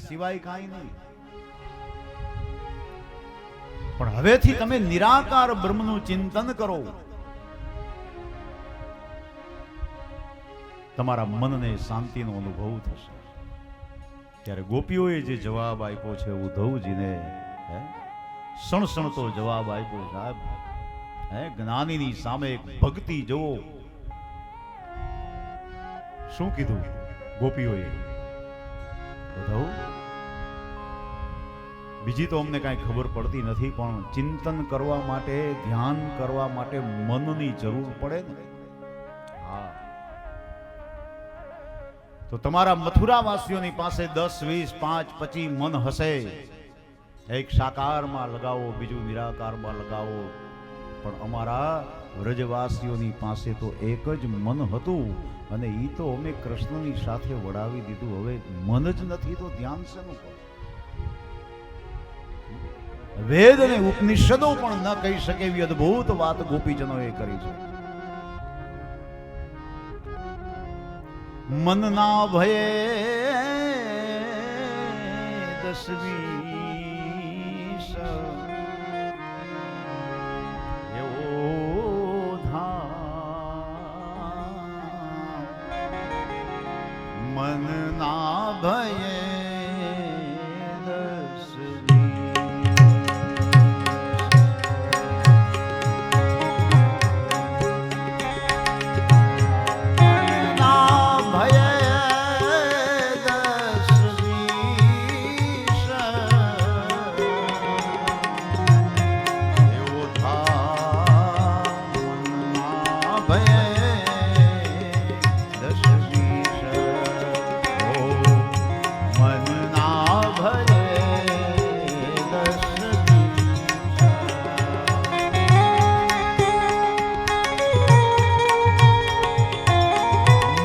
સિવાય કાંઈ નહીં. પણ હવેથી તમે નિરાકાર બ્રહ્મનું ચિંતન કરો, તમારા મનને શાંતિનો અનુભવ થશે. ત્યારે ગોપીઓએ જે જવાબ આપ્યો છે ઉદ્ધવજીને, સણસણતો જવાબ આપ્યો સાહેબ. જ્ઞાનીની સામે એક ભક્તિ જુઓ. શું કીધું ગોપીઓએ? ઉદ્ધવ, બીજી તો અમને કાંઈ ખબર પડતી નથી, પણ ચિંતન કરવા માટે, ધ્યાન કરવા માટે મનની જરૂર પડે ને. હા, તો તમારા મથુરાવાસીઓની પાસે 10, 20, 5, 25 મન હશે. એક સાકારમાં લગાવો, બીજું નિરાકારમાં લગાવો. પણ અમારા વ્રજવાસીઓની પાસે તો એક જ મન હતું, અને એ તો અમે કૃષ્ણની સાથે વડાવી દીધું. હવે મન જ નથી તો ધ્યાન શેનું કરું? વેદ અને ઉપનિષદો પણ ન કહી શકે એવી અદ્ભુત વાત ગોપીજનોએ કરી છે. મનના ભયે 10, 20 એવો ધામ, મનના ભયે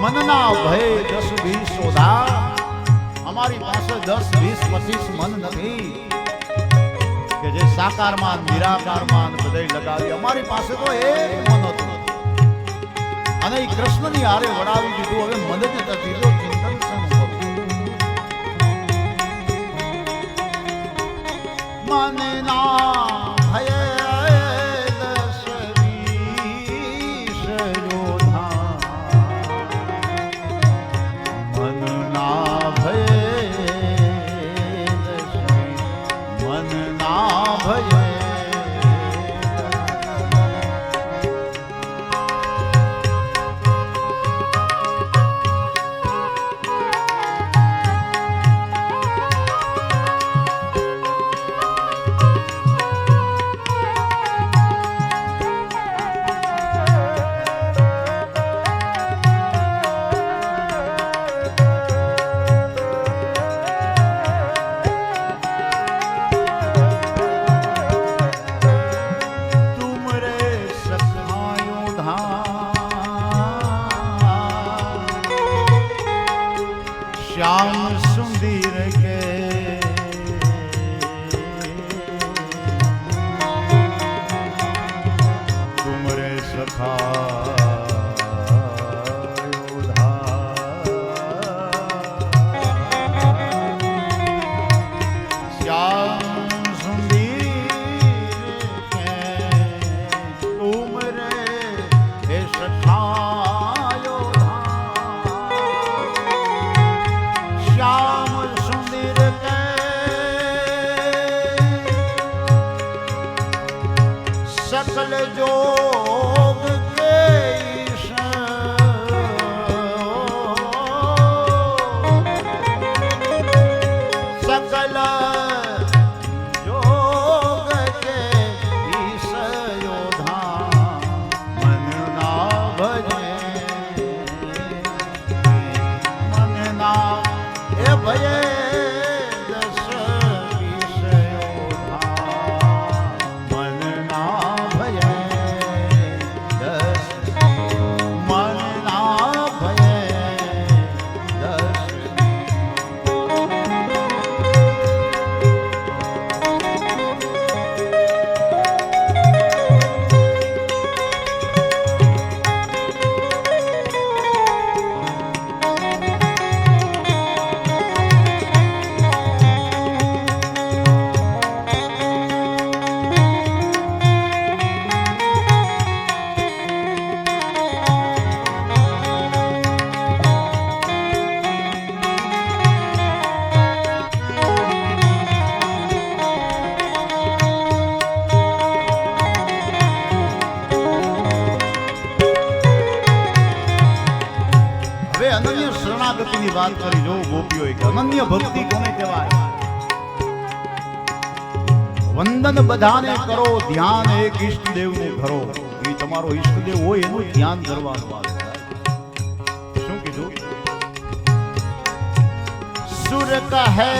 મનના ભય 10, 20 ઓધા. અમારી પાસે 10, 20, 25 મન નથી કે જે સાકારમાં નિરાકારમાં બધે લગાવી. અમારી પાસે તો એક મન હતું, અને એ કૃષ્ણની હારે વડાવી દીધું. હવે મન જ નથી તો ચિંતન શેનું કરું? મનના ભય श्याम सुंदर के तुमरे सखा सकल जोग के सकल जोग के ईश योधा मन ना भजे मन ना ए भये વાત કરી જો ગોપીઓએ કે અનન્ય ભક્તિ કોને કહેવાય? વંદન બધાને કરો, ધ્યાન એક ઈષ્ટદેવને ધરો. એ તમારો ઈષ્ટદેવ હોય એનું ધ્યાન કરવાનું આવે. શું કીધું? સુર કહે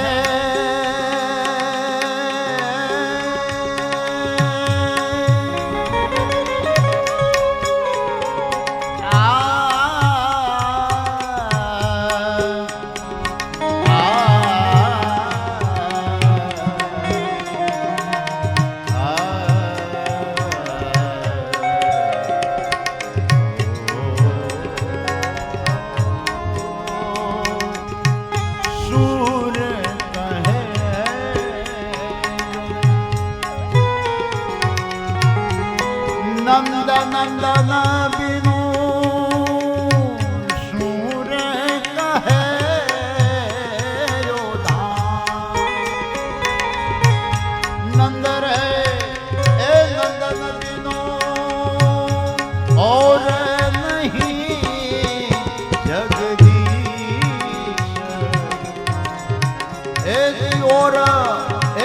નંદ નંદન બિનુ સુર કહે યોધા. નંદ રે એ નંદન બિનુ और नहीं जगदीश ए और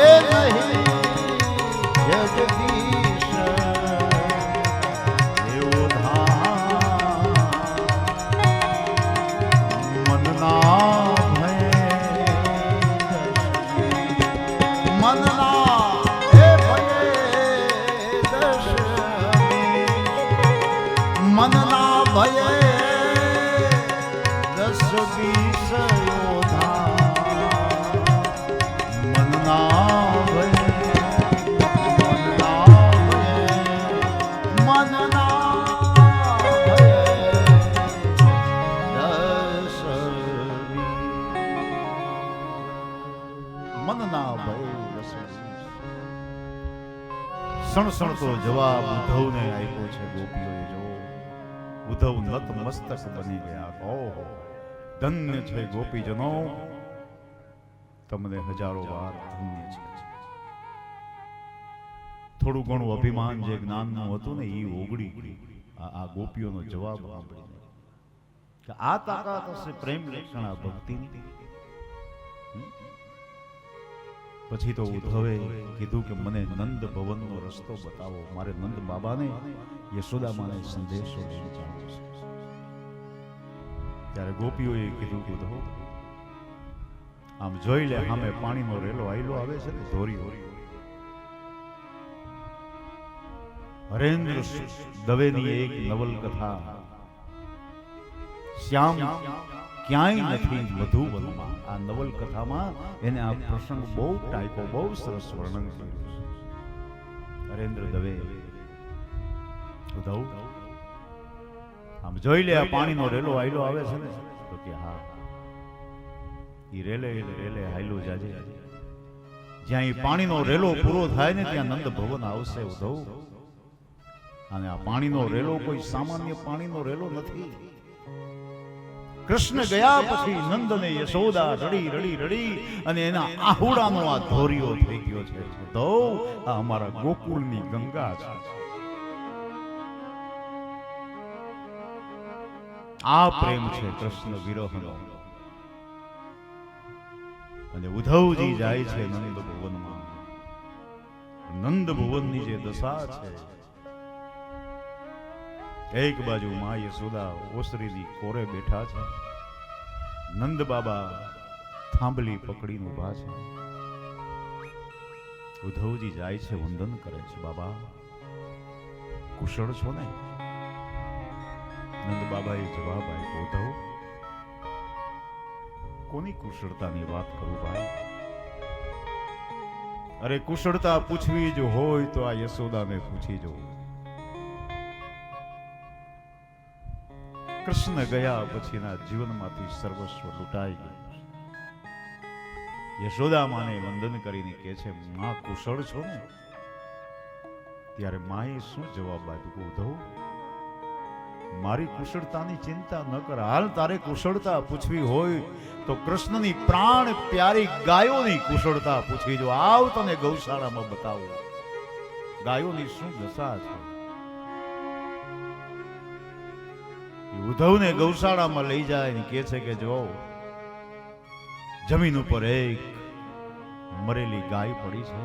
ए नहीं जगदीश મનના ભયે દસ બીસ યોધા. મનના ભયે સણસણતો જવાબ ઉદ્ધવને આપ્યો છે ગોપીઓએ. જો ઉદ્ધવ નતમસ્તક બની ગયા. ઓહો, ધન્ય છે ગોપીજનો, તમને હજારો વાર ધન્ય છે. થોડું ઘણું અભિમાન જે જ્ઞાનનું હતું ને એ ઓગળી ગયું આ ગોપીઓનો જવાબ સાંભળીને કે આ તાકાત હશે પ્રેમ લક્ષણ આ ભક્તિની. પછી તો ઉદ્ધવે કીધું કે મને નંદ ભવનનો રસ્તો બતાવો, મારે નંદ બાબાને યશોદામાને સંદેશો લઈને જવું છે. ત્યારે ગોપીઓએ કીધું કે ઉદ્ધવ આમ જોઈ લે, સામે પાણીનો રેલો આયલો આવે છે ને ધોરીઓ. હરેન્દ્ર દવેની એક નવલકથા શ્યામ ક્યાંય નથી મધુવનમાં. આ નવલકથામાં એને આ પ્રસંગ બહુ ટાઈપો બહુ સરસ વર્ણન કર્યું છે. હરેન્દ્ર દવે ઉદ્ધવ આમ જોઈ લે, આ પાણીનો રેલો આયલો આવે છે ને, તો કે હા ઈ રેલે હાયલો જાજે. જ્યાં ઈ પાણીનો રેલો પૂરો થાય ને ત્યાં નંદ ભવન આવશે ઉદ્ધવ. અને આ પાણીનો રેલો કોઈ સામાન્ય પાણીનો રેલો નથી. કૃષ્ણ ગયા પછી નંદ ને યશોદા રડી રડી રડી અને એના આહુડાનો આ ધોરિયો થઈ ગયો છે. તો આ અમારા ગોકુળની ગંગા છે. આ પ્રેમ છે કૃષ્ણ વિરહનો. અને ઉદ્ધવજી જાય છે નંદ ભુવનમાં. નંદ ભુવનની જે દશા છે, એક બાજુ માં યશોદા ઓસરીની કોરે બેઠા છે, નંદ બાબા થાંભલી પકડીને ઊભા છે. ઉદ્ધવજી જાય છે, વંદન કરે છે, બાબા કુશળ છો ને? નંદ બાબાએ જવાબ આપ્યો, ઉદ્ધવ કોની કુશળતાની વાત કરું ભાઈ? અરે કુશળતા પૂછવી જો હોય તો આ યશોદાને પૂછી જો. કૃષ્ણ ગયા પછીના જીવનમાંથી સર્વસ્વ લૂંટાઈ ગયું. યશોદા માને વંદન કરીને કહે છે, માં કુશળ છો ને? ત્યારે માએ શું જવાબ આપ્યો, ઉદ્ધવ મારી કુશળતાની ચિંતા ન કર. હાલ તારે કુશળતા પૂછવી હોય તો કૃષ્ણની પ્રાણ પ્યારી ગાયોની કુશળતા પૂછવી જો. આવ તને ગૌશાળામાં બતાવું ગાયોની શું દશા છે. ઉદ્ધવને ગૌશાળામાં લઈ જાય ને કહે છે કે જો જમીન ઉપર એક મરેલી ગાય પડી છે.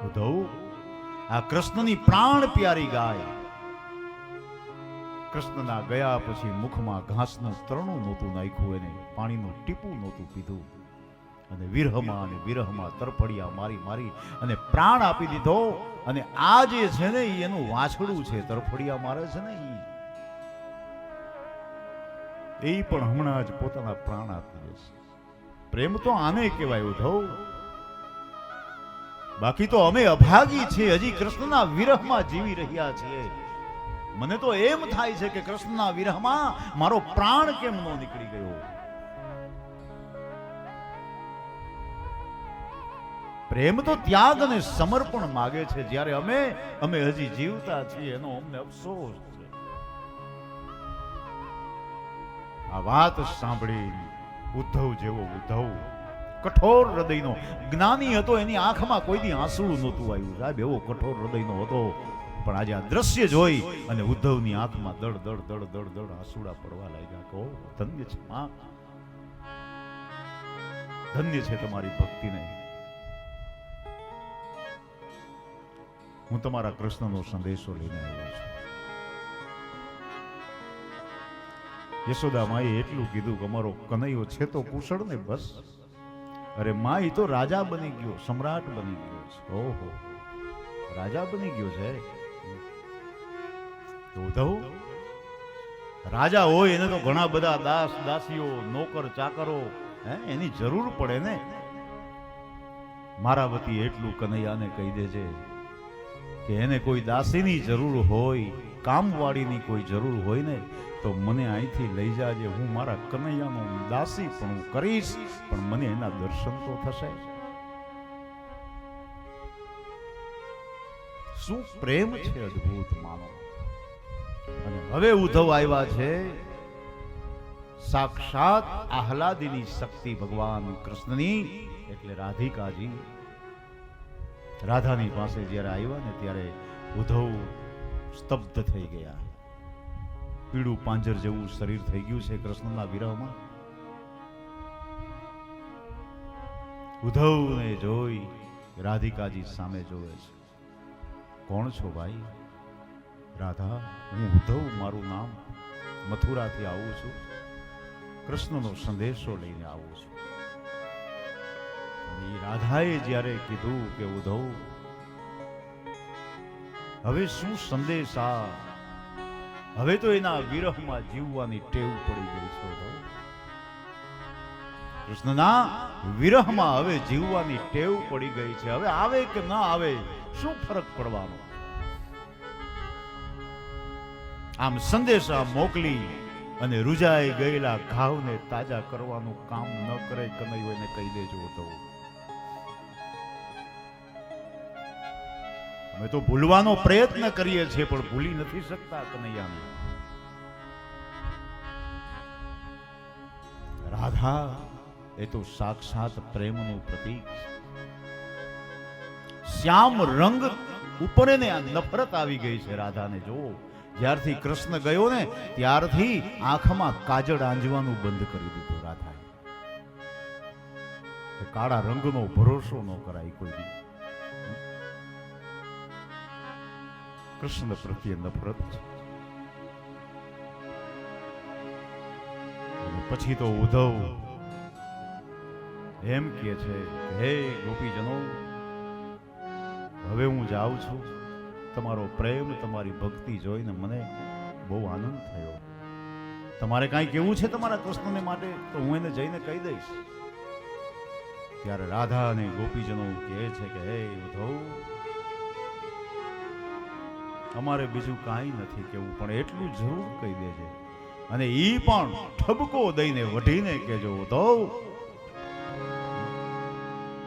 ઉદ્ધવ, આ કૃષ્ણની પ્રાણ પ્યારી ગાય કૃષ્ણના ગયા પછી મુખમાં ઘાસનું તરણું નહોતું નાખ્યું, એને પાણીનું ટીપું નહોતું પીધું, અને વિરહમાં તરફડિયા મારી મારી અને પ્રાણ આપી દીધો. અને આ જે છે ને એનું વાછડું છે, તરફડિયા મારે છે ને એ પણ હમણાં જ પોતાના પ્રાણ આપી દેશે. પ્રેમ તો આને કહેવાય ઉદ્ધવ. બાકી તો અમે અભાગી છીએ, હજી કૃષ્ણના વિરહમાં જીવી રહ્યા છીએ. મને તો એમ થાય છે કે કૃષ્ણના વિરહમાં મારો પ્રાણ કેમ નો નીકળી ગયો. પ્રેમ તો ત્યાગ અને સમર્પણ માગે છે. જ્યારે અમે હજી જીવતા છીએ એનો અમને અફસોસ છે. આ વાત સાંભળી ઉદ્ધવ જેવો ઉદ્ધવ, કઠોર હૃદયનો જ્ઞાની હતો, એની આંખમાં કોઈ દી આંસુડું નહોતું આવ્યું. સાહેબ એવો કઠોર હૃદયનો હતો. પણ આજે આ દ્રશ્ય જોઈ અને ઉદ્ધવની આંખમાં દડ દડ દડ દડ દડ આંસુડા પડવા લાગ્યા. કહો ધન્ય છે માં, ધન્ય છે તમારી ભક્તિને. હું તમારા કૃષ્ણનો સંદેશો લઈને આવ્યો છું. યશોદા માએ એટલું કીધું કે અમારો કનૈયો છે તો કુશળ ને બસ. અરે માં, એ તો રાજા બની ગયો, સમ્રાટ બની ગયો છે. ઓહો, રાજા બની ગયો છે. ઉદ્ધવ, રાજા હોય એને તો ઘણા બધા દાસ દાસીઓ, નોકર ચાકરો એની જરૂર પડે ને. મારા વતી એટલું કનૈયાને કહી દેજે કે એને કોઈ દાસીની જરૂર હોય, કામવાળીની કોઈ જરૂર હોય ને તો મને અહીંથી લઈ જાજે. હું મારા કનૈયાનો દાસી પણ હું કરીશ, પણ મને એના દર્શન તો થશે. શું પ્રેમ છે અદ્ભુત માનો. અને હવે ઉદ્ધવ આવ્યા છે સાક્ષાત આહલાદીની શક્તિ ભગવાન કૃષ્ણની, એટલે રાધિકાજી. રાધાની પાસે જ્યારે આવ્યા ને ત્યારે ઉદ્ધવ સ્તબ્ધ થઈ ગયા. પીળું પાંજર જેવું શરીર થઈ ગયું છે કૃષ્ણના વિરહમાં. ઉદ્ધવને જોઈ રાધિકાજી સામે જોવે છે. કોણ છો ભાઈ? રાધા, હું ઉદ્ધવ, મારું નામ. મથુરાથી આવું છું, કૃષ્ણનો સંદેશો લઈને આવું છું. રાધાએ જ્યારે કીધું કે ઉદ્ધવ હવે શું સંદેશ, હવે તો એના વિરહમાં જીવવાની ટેવ પડી ગઈ છે. ઉદ્ધવ, કૃષ્ણના વિરહમાં હવે જીવવાની ટેવ પડી ગઈ છે. હવે આવે કે ના આવે શું ફરક પડવાનો. આમ સંદેશા મોકલી અને રૂજાઈ ગયેલા ઘાવને તાજા કરવાનું કામ ન કરે કનૈયો, એને કહી દેજો. ઉદ્ધવ, અમે તો ભૂલવાનો પ્રયત્ન કરીએ છીએ પણ ભૂલી નથી શકતા કનૈયાને. રાધા એ તો સાક્ષાત પ્રેમનું પ્રતીક છે. શ્યામ રંગ ઉપર એને આ નફરત આવી ગઈ છે રાધાને. જો જ્યારથી કૃષ્ણ ગયો ને ત્યારથી આંખમાં કાજળ આંજવાનું બંધ કરી દીધું રાધાએ. કાળા રંગનો ભરોસો ન કરાય કોઈ દી. કૃષ્ણ પ્રત્યે નફરત છે. પછી તો ઉદ્ધવ એમ કહે છે, હે ગોપીજનો, હવે હું જાઉં છું. તમારો પ્રેમ, તમારી ભક્તિ જોઈને મને બહુ આનંદ થયો. તમારે કાંઈ કેવું છે તમારા કૃષ્ણને માટે તો હું એને જઈને કહી દઈશ. ત્યારે રાધા અને ગોપીજનો કહે છે કે હે ઉદ્ધવ, અમારે બીજું કાંઈ નથી કેવું, પણ એટલું જરૂર કહી દેજે. અને ઈ પણ ઠપકો દઈને વઢીને કહેજો ઉદ્ધવ,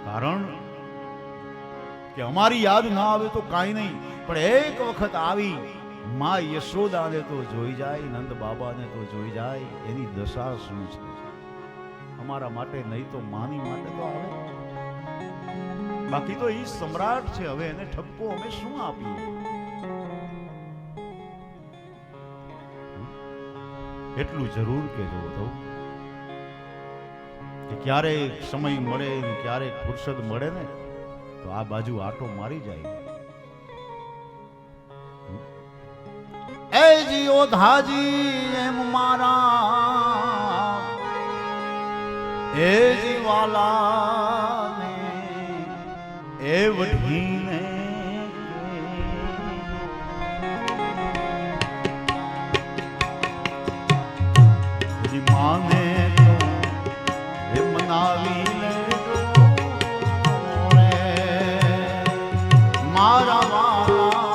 કારણ કે અમારી યાદ ના આવે તો કાંઈ નહીં, પણ એક વખત આવી માં યશોદાને તો જોઈ જાય, નંદ બાબાને તો જોઈ જાય, એની દશા શું છે. અમારા માટે નહીં તો માની માટે તો આવે. બાકી તો ઈ સમ્રાટ છે, હવે એને ઠપકો અમે શું આપીએ. એટલું જરૂર કહેજો તો કે ક્યારેક સમય મળે ને ક્યારેક ફુરસદ મળે ને તો આ બાજુ આટો મારી જાય. એ જીઓ ધાજી એમ મારા એ જીવાલા ને એ વઢીને માને તો એ મનાવી લેજો રે મારા વાલા.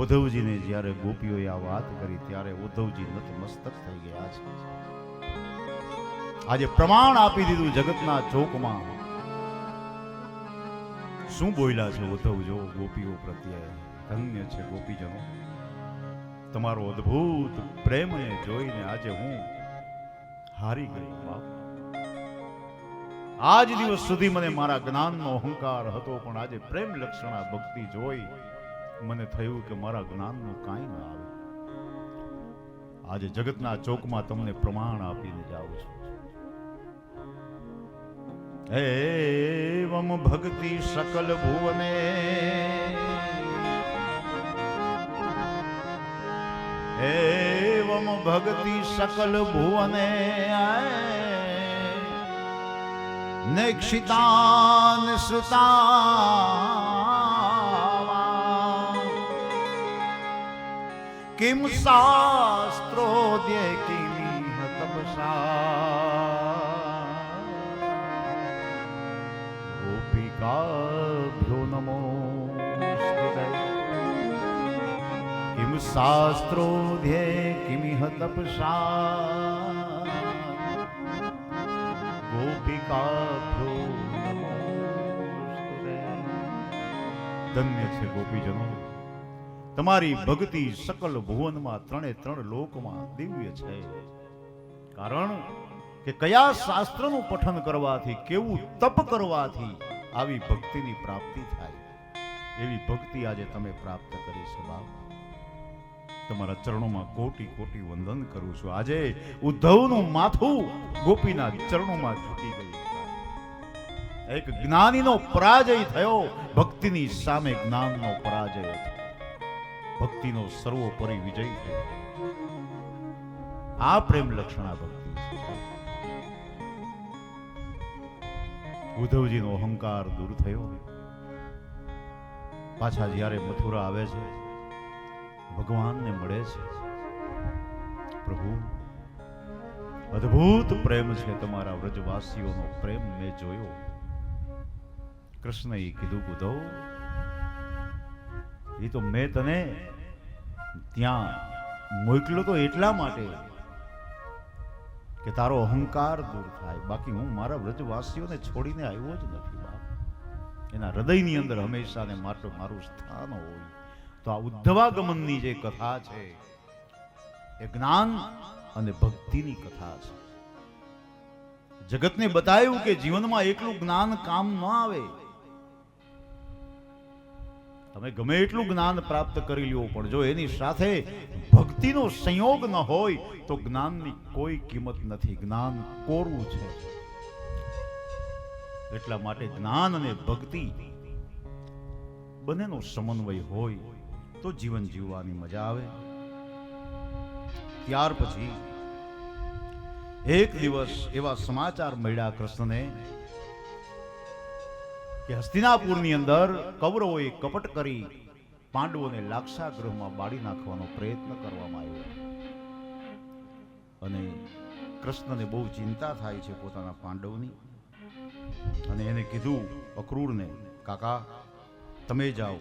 ઉદ્ધવજીને જ્યારે ગોપીઓએ આ વાત કરી ત્યારે ઉદ્ધવજી નતમસ્તક થઈ ગયા છે. આજે પ્રમાણ આપી દીધું જગતના ચોકમાં. શું બોલ્યા છે ઉદ્ધવ જો ગોપીઓ પ્રત્યે? ધન્ય છે ગોપીજનો, તમારો અદ્ભુત પ્રેમને જોઈને આજે હું હારી ગયો બાપ. આજ દિવસ સુધી મને મારા જ્ઞાનનો અહંકાર હતો, પણ આજે પ્રેમ લક્ષણા ભક્તિ જોઈ મને થયું કે મારા જ્ઞાનનું કાંઈ ના આવે. આજે જગતના ચોકમાં તમને પ્રમાણ આપીને જાઉં છું. એવમ ભક્તિ સકલ ભુવને એવમ ભક્તિ સકલ ભુવને નેક્ષિતાન સુતા કિમ શાસ્ત્રોદ્ય કિમિહ તપસા ગોપિકાભ્યો નમોસ્તુતે કિમ શાસ્ત્રોદ્ય કિમિહ તપસા ગોપિકાભ્યો નમોસ્તુતે. ધન્ય છે ગોપીજનો, તમારી ભક્તિ સકલ ભુવનમાં ત્રણે ત્રણ લોકમાં દિવ્ય છે. કારણ કે કયા શાસ્ત્રનું પઠન કરવાથી, કેવું તપ કરવાથી આવી ભક્તિની પ્રાપ્તિ થાય, એવી ભક્તિ આજે તમે પ્રાપ્ત કરી છે બાપ. તમારા ચરણોમાં કોટી કોટી વંદન કરું છું. આજે ઉદ્ધવનું માથું ગોપીના ચરણોમાં ઝૂકી ગયું. એક જ્ઞાનીનો પરાજય થયો, ભક્તિની સામે જ્ઞાનનો પરાજય થયો. ભક્તિનો સર્વોપરી વિજય થયો. આ પ્રેમ લક્ષણા ભક્તિ છે. ઉદ્ધવજીનો અહંકાર દૂર થયો. પાછા જ્યારે મથુરા આવે છે, ભગવાનને મળે છે. પ્રભુ, અદ્ભુત પ્રેમ છે તમારા વ્રજવાસીઓનો પ્રેમ મેં જોયો. કૃષ્ણએ કીધું ઉદ્ધવ, એ તો મેં તને ત્યાં મોકલ્યો તો એટલા માટે કે તારો અહંકાર દૂર થાય. બાકી હું મારા વ્રજવાસીઓને છોડીને આવ્યો જ નથી બાપ. એના હૃદયની અંદર હંમેશા ને માટે મારું સ્થાન હોય. તો આ ઉદ્ધવાગમનની જે કથા છે એ જ્ઞાન અને ભક્તિની કથા છે. જગતને બતાવ્યું કે જીવનમાં એકલું જ્ઞાન કામ ન આવે. તમે ગમે એટલું જ્ઞાન પ્રાપ્ત કરી લ્યો, પણ જો એની સાથે ભક્તિનો સંયોગ ન હોય તો જ્ઞાનની કોઈ કિંમત નથી. જ્ઞાન કોરું છે. એટલા માટે જ્ઞાન અને ભક્તિ બંનેનો સમન્વય હોય તો જીવન જીવવાની મજા આવે. ત્યાર પછી એક દિવસ એવા સમાચાર મળ્યા કૃષ્ણને કે હસ્તિનાપુરની અંદર કૌરવોએ કપટ કરી પાંડવોને લાક્ષાગૃહમાં બાળી નાખવાનો પ્રયત્ન કરવામાં આવ્યો. અને કૃષ્ણને બહુ ચિંતા થાય છે પોતાના પાંડવની. અને એને કીધું અક્રૂરને, કાકા તમે જાઓ,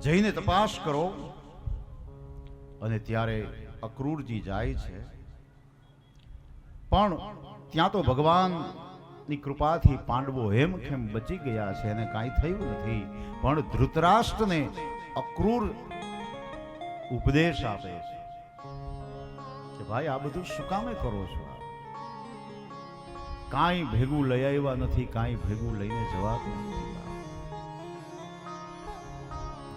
જઈને તપાસ કરો. અને ત્યારે અક્રૂરજી જાય છે, પણ ત્યાં તો ભગવાનની કૃપાથી પાંડવો હેમખેમ બચી ગયા છે, એને કાંઈ થયું નથી. પણ ધૃતરાષ્ટ્રને અક્રૂર ઉપદેશ આપે છે કે ભાઈ આ બધું શું કામે કરો છો? કાંઈ ભેગું લઈ આવ્યા નથી, કાંઈ ભેગું લઈને જવાતું નથી.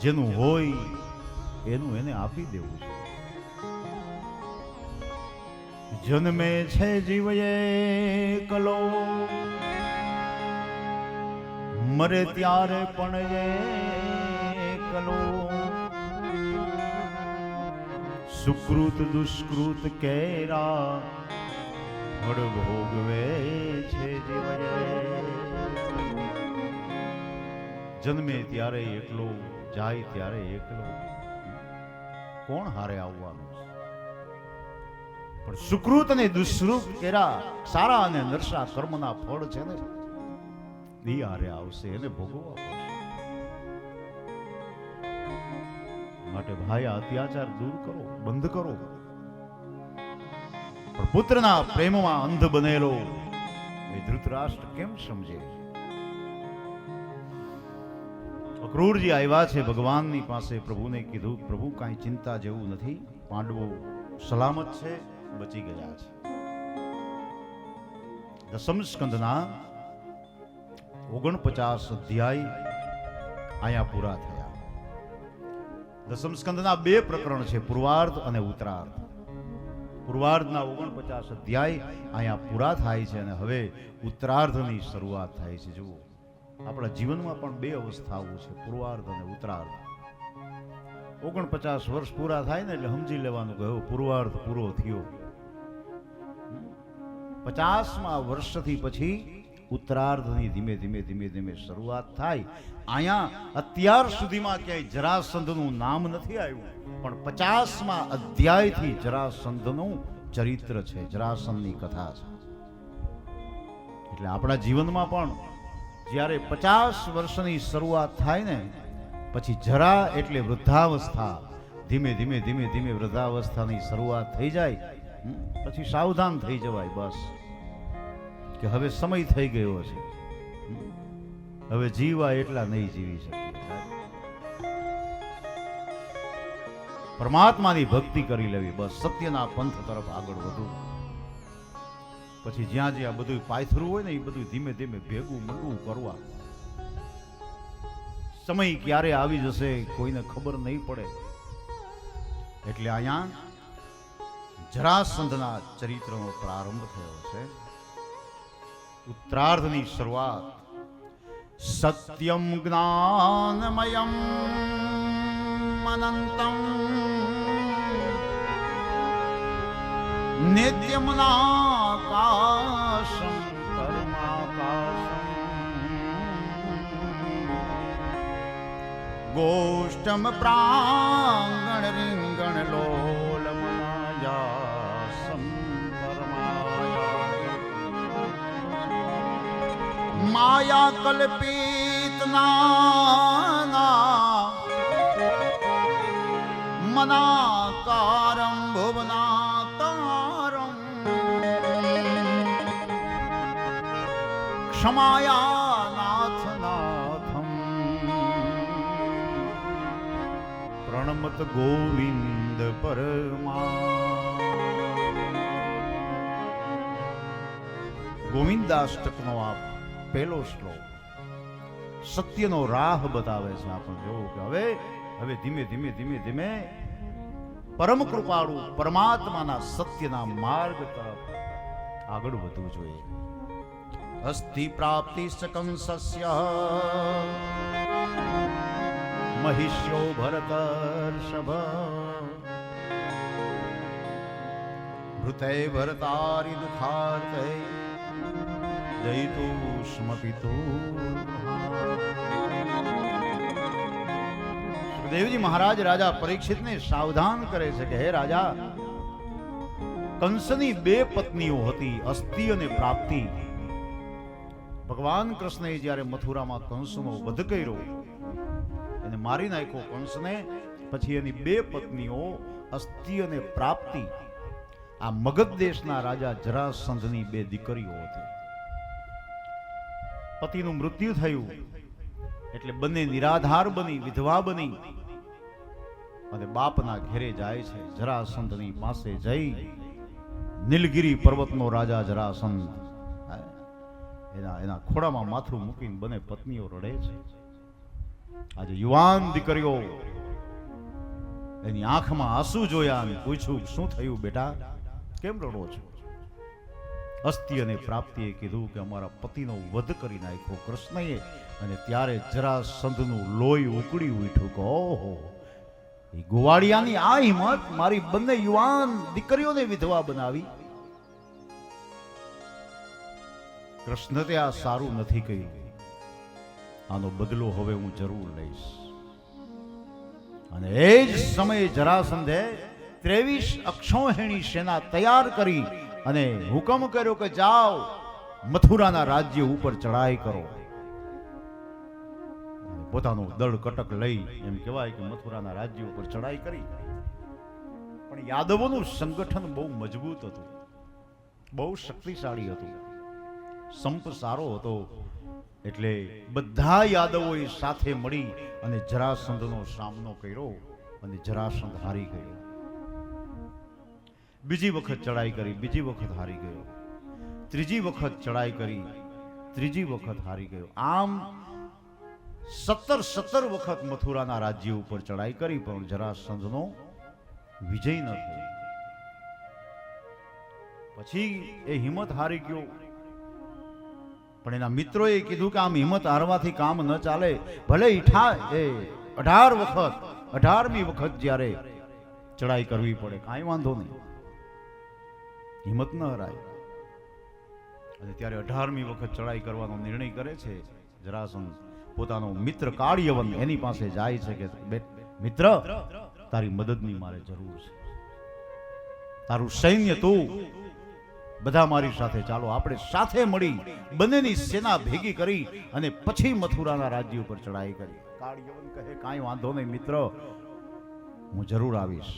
જેનું હોય એનું એને આપી દેવું છે. જન્મે છે જીવયે કલો, મરે ત્યારે પણ કલો. સુકૃત દુષ્કૃત કેરા વડ ભોગવે છે જીવયે. જન્મે ત્યારે એકલો, જાય ત્યારે એકલો. કોણ હારે આવવાનું? પણ સુકૃત અને દુષ્કૃત કેરા, સારા અને નરસા કર્મના ફળ છે ને, એ હારે આવશે, એને ભોગવવા પડશે. માટે ભાઈ આ અત્યાચાર દૂર કરો, બંધ કરો. પણ પુત્રના પ્રેમમાં અંધ બનેલો એ ધૃતરાષ્ટ્ર કેમ સમજે? અક્રૂરજી આવ્યા છે ભગવાનની પાસે, પ્રભુને કીધું, પ્રભુ કાંઈ ચિંતા જેવું નથી, પાંડવો સલામત છે, બચી ગયા છે. દસમ સ્કંદના 49 અધ્યાય અહીંયા પૂરા થયા. દસમ સ્કંદના 2 પ્રકરણ છે, પૂર્વાર્ધ અને ઉત્તરાર્ધ. પૂર્વાર્ધના 49 અધ્યાય અહીંયા પૂરા થાય છે અને હવે ઉત્તરાર્ધની શરૂઆત થાય છે. જુઓ, આપણા જીવનમાં પણ 2 અવસ્થાઓ છે, પૂર્વાર્ધ અને ઉત્તરાર્ધ. 49 વર્ષ પૂરા થાય ને એટલે સમજી લેવાનું કે હવે પૂર્વાર્ધ પૂરો થયો. 50મા વર્ષથી પછી ઉત્તરાર્ધની ધીમે ધીમે ધીમે ધીમે શરૂઆત થાય. અહીંયા અત્યાર સુધીમાં ક્યાંય જરાસંધનું નામ નથી આવ્યું, પણ 50મા અધ્યાયથી જરાસંધનું ચરિત્ર છે, જરાસંધની કથા છે. એટલે આપણા જીવનમાં પણ જ્યારે 50 વર્ષની શરૂઆત થાય ને પછી જરા એટલે વૃદ્ધાવસ્થા, ધીમે ધીમે ધીમે ધીમે વૃદ્ધાવસ્થાની શરૂઆત થઈ જાય, પછી સાવધાન થઈ જવાય બસ કે હવે સમય થઈ ગયો છે, હવે જીવા એટલા નહીં જીવી શકીએ. પરમાત્માની ભક્તિ કરી લેવી, બસ સત્યના પંથ તરફ આગળ વધવું. પછી જ્યાં જ્યાં બધું પાયથરું હોય ને એ બધું ધીમે ધીમે ભેગું મૂકવું કરવા. સમય ક્યારે આવી જશે કોઈને ખબર નહીં પડે. એટલે અહીંયા જરાસંધના ચરિત્રનો પ્રારંભ થયો છે. ઉત્તરાર્ધની શરૂઆત સત્યમ જ્ઞાનમયમ અનંતમ નિત્યમનાકાશમ કર્માકાશમ ગોષ્ઠમ પ્રાંગણ રીંગણ લોલમનાયાસમ માયા કલ્પિત નાના મનાકારમ ભુવનાકારમ ક્ષમાયા નાથ નાથમ પ્રણમત ગોવિંદ પરમા. ગોવિંદાષ્ટકનો આ પહેલો શ્લોક સત્યનો રાહ બતાવે છે આપણને. જોવું કે હવે ધીમે ધીમે ધીમે ધીમે પરમ કૃપાળુ પરમાત્માના સત્યના માર્ગ તરફ આગળ વધવું જોઈએ. અસ્તિ પ્રાપ્તિ કંસસ્ય મહિષ્યો ભરતર્ષભ ભૃતે ભરતારી દુખાર્તે સુખદેવજી મહારાજ રાજા પરીક્ષિતને સાવધાન કરે છે કે હે રાજા, કંસની 2 પત્નીઓ હતી, અસ્તિ અને પ્રાપ્તિ. ભગવાન કૃષ્ણએ જ્યારે મથુરામાં કંસનો વધ કર્યો, એને મારી નાખ્યો કંસને, પછી એની 2 પત્નીઓ અસ્તિ અને પ્રાપ્તિ આ મગધ દેશના રાજા જરાસંધની 2 દીકરીઓ હતી. પતિનું મૃત્યુ થયું એટલે બંને નિરાધાર બની, વિધવા બની અને બાપના ઘેરે જાય છે. જરાસંધની પાસે જઈ નીલગિરી પર્વતનો રાજા જરાસંધ એના ખોળામાં માથું મૂકીને બંને પત્નીઓ રડે છે. આજે યુવાન દીકરીઓ એની આંખમાં આંસુ જોયા અને પૂછ્યું, શું થયું બેટા, કેમ રડો છો? અસ્તિ અને પ્રાપ્તિએ કીધું કે અમારા પતિનો વધ કરી નાખ્યો કૃષ્ણએ, અને ત્યારે જરાસંધનું લોહી ઉકળી ઉઠ્યું કે ઓહો, એ ગોવાળિયાની આ હિંમત, મારી બંને યુવાન દીકરીઓને વિધવા બનાવી. કૃષ્ણ તે આ સારું નથી કહ્યું, આનો બદલો હવે હું જરૂર લઈશ. અને એ જ સમયે જરાસંધે 23 અક્ષૌહિણી સેના તૈયાર કરી અને હુકમ કર્યો કે જાઓ મથુરાના રાજ્ય ઉપર ચડાઈ કરો. પોતાનું દળ કટક લઈ એમ કહેવાય કે મથુરાના રાજ્ય ઉપર ચડાઈ કરી. પણ યાદવોનું સંગઠન બહુ મજબૂત હતું, બહુ શક્તિશાળી હતું, સંપ સારો હતો. એટલે બધા યાદવોએ સાથે મળી અને જરાસંધનો સામનો કર્યો અને જરાસંધ હારી ગયો. બીજી વખત ચડાઈ કરી, બીજી વખત હારી ગયો. ત્રીજી વખત ચડાઈ કરી, ત્રીજી વખત હારી ગયો. આમ 17 વખત મથુરાના રાજ્ય ઉપર ચડાઈ કરી પણ જરાસંધનો વિજય ન થયો. પછી એ હિંમત હારી ગયો. પણ એના મિત્રોએ કીધું કે આમ હિંમત હારવાથી કામ ન ચાલે. ભલે 18 વખત 18મી વખત જ્યારે ચડાઈ કરવી પડે, કાંઈ વાંધો નહીં, હિંમત ન હરાય. અને ત્યારે 18મી વખત ચડાઈ કરવાનો નિર્ણય કરે છે જરાસંધ. પોતાનો મિત્ર કાળયવન એની પાસે જાય છે કે મિત્ર, તારી મદદની મારે જરૂર છે. તારું સૈન્ય તું, બધા મારી સાથે ચાલો, આપણે સાથે મળી બંનેની સેના ભેગી કરી અને પછી મથુરાના રાજ્ય ઉપર ચડાઈ કરી. કાળયવન કહે કાંઈ વાંધો નહીં મિત્ર, હું જરૂર આવીશ.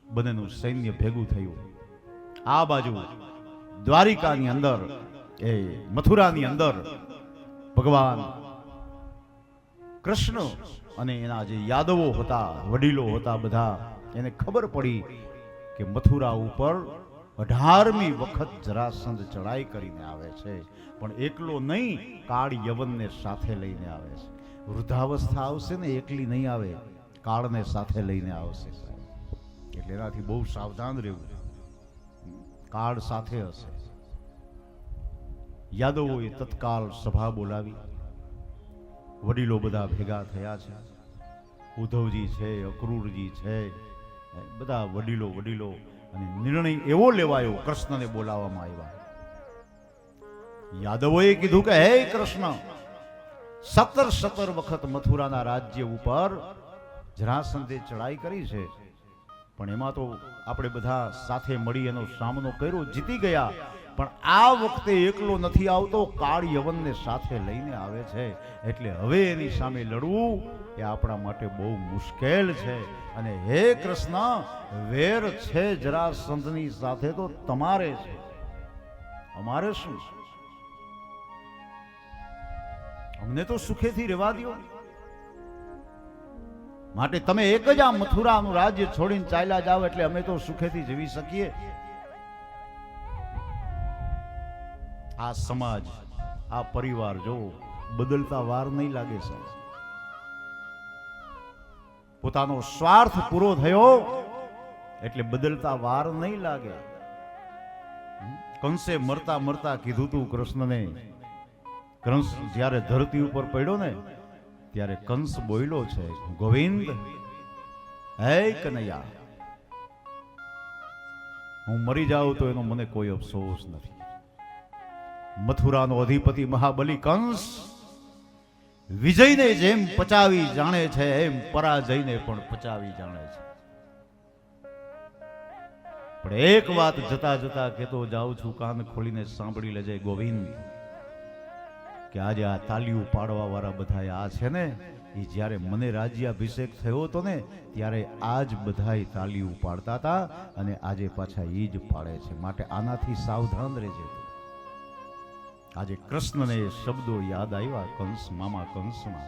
બંનેનું સૈન્ય ભેગું થયું. આ બાજુ દ્વારિકાની અંદર, એ મથુરાની અંદર ભગવાન કૃષ્ણ અને એના જે યાદવો હતા, વડીલો હતા, બધા એને ખબર પડી કે મથુરા ઉપર 18મી વખત જરાસંધ ચડાઈ કરીને આવે છે. પણ એકલો નહીં, કાળયવનને સાથે લઈને આવે છે. વૃદ્ધાવસ્થા આવશે ને એકલી નહીં આવે, કાળને સાથે લઈને આવશે. એટલે એનાથી બહુ સાવધાન રહેવું. કાળ સાથે હશે. યાદવોએ તત્કાલ સભા બોલાવી. વડીલો બધા ભેગા થયા છે. ઉદ્ધવજી છે, અક્રૂરજી છે, બધા વડીલો અને નિર્ણય એવો લેવાયો, કૃષ્ણને બોલાવવામાં આવ્યા. યાદવોએ કીધું કે હે કૃષ્ણ, 17 વખત મથુરાના રાજ્ય ઉપર જરાસંધે ચડાઈ કરી છે, પણ એમાં તો આપણે બધા સાથે મળી એનો સામનો કર્યો, જીતી ગયા. પણ આ વખતે એકલો નથી આવતો, કાળયવનને સાથે લઈને આવે છે. એટલે હવે એની સામે લડવું એ આપણા માટે બહુ મુશ્કેલ છે. અને હે કૃષ્ણ, વેર છે જરાસંધની સાથે તો તમારે છે, અમારે શું? અમને તો સુખેથી રહેવા દો. માટે તમે એક જ આ મથુરાનું રાજ્ય છોડીને ચાલ્યા જાવ એટલે અમે તો સુખેથી જીવી શકીએ. આ સમાજ, આ પરિવાર જો બદલતા વાર નહીં લાગે સાહેબ. પોતાનો સ્વાર્થ પૂરો થયો એટલે બદલતા વાર નહીં લાગે. કંસે મરતા મરતા કીધું તું કૃષ્ણને. કંસ જ્યારે ધરતી ઉપર પડ્યો ને ત્યારે કંસ બોલ્યો છે, ગોવિંદ, હે કનૈયા, હું મરી જાઉં તો એનો મને કોઈ અફસોસ નથી. મથુરાનો અધિપતિ મહાબલી કંસ વિજયને જેમ પચાવી જાણે છે એમ પરાજયને પણ પચાવી જાણે છે. પણ એક વાત જતા જતા કહેતો જાઉં છું, કાન ખોલીને સાંભળી લેજે ગોવિંદ, કે આજે આ તાલીઓ પાડવા વાળા બધા આ છે ને, એ જ્યારે મને રાજ્યાભિષેક થયો હતો ને ત્યારે આ જ બધા તાલીઓ પાડતા હતા અને આજે પાછા એ જ પાડે છે. માટે આનાથી સાવધાન રહેજે. આજે કૃષ્ણને શબ્દો યાદ આવ્યા, કંસ મામા કંસના.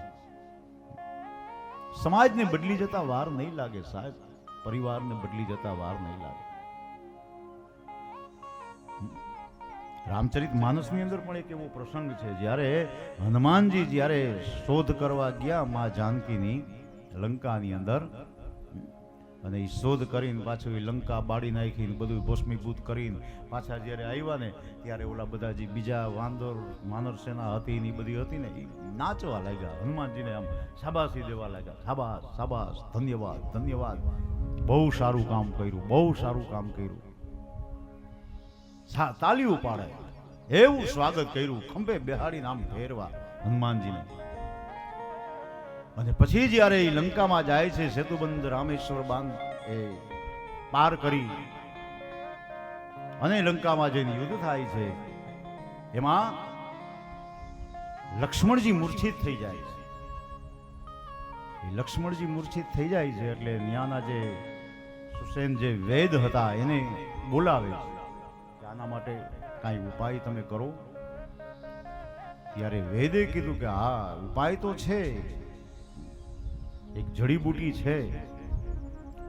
સમાજને બદલી જતા વાર નહીં લાગે સાહેબ, પરિવારને બદલી જતા વાર નહીં લાગે. રામચરિત માનસની અંદર પણ એક એવો પ્રસંગ છે, જ્યારે હનુમાનજી જ્યારે શોધ કરવા ગયા મા જાનકીની લંકાની અંદર, અને એ શોધ કરીને પાછું એ લંકા બાળી નાખીને બધું ભસ્મીભૂત કરીને પાછા જ્યારે આવ્યા ને ત્યારે ઓલા બધા જે બીજા વાંદોર માનર સેના હતી ને એ બધી હતી ને, એ નાચવા લાગ્યા, હનુમાનજીને આમ શાબાશી દેવા લાગ્યા. શાબાશ શાબાશ, ધન્યવાદ ધન્યવાદ, બહુ સારું કામ કર્યું, બહુ સારું કામ કર્યું. તાલીઓ પાડે, એવું સ્વાગત કર્યું, ખંભે બેહાડીને આમ ફેરવા હનુમાનજીને. અને પછી જ્યારે એ લંકામાં જાય છે, સેતુબંધ રામેશ્વર બાંધ એ પાર કરી અને લંકામાં જઈને યુદ્ધ થાય છે, એમાં લક્ષ્મણજી મૂર્છિત થઈ જાય છે. એ લક્ષ્મણજી મૂર્છિત થઈ જાય છે એટલે ન્યાના જે સુસેન જે વેદ હતા એને બોલાવે છે કે આના માટે કાંઈ ઉપાય તમે કરો. ત્યારે વેદે કીધું કે હા ઉપાય તો છે, એક જડીબુટી છે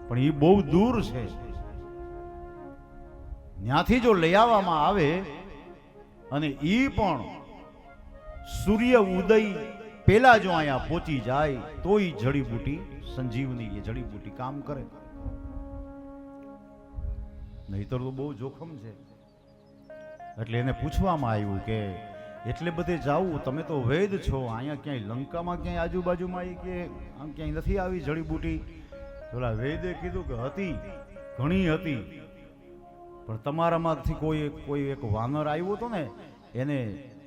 પણ એ બહુ દૂર છે. ત્યાંથી જો લઈ આવવામાં આવે અને ઈ પણ સૂર્ય ઉદય પેલા જો અહીંયા પહોંચી જાય તો ઈ જડીબુટી સંજીવની એ જડીબુટી કામ કરે, નહીતર તો બહુ જોખમ છે. એટલે એને પૂછવામાં આવ્યું કે એટલે બધે જાવું, તમે તો વેદ છો, અહીંયા ક્યાંય લંકામાં ક્યાંય આજુબાજુમાં કે આમ ક્યાંય નથી આવી જડીબુટી? પેલા વેદે કીધું કે હતી, ઘણી હતી, પણ તમારામાંથી કોઈ એક વાનર આવ્યો હતો ને, એને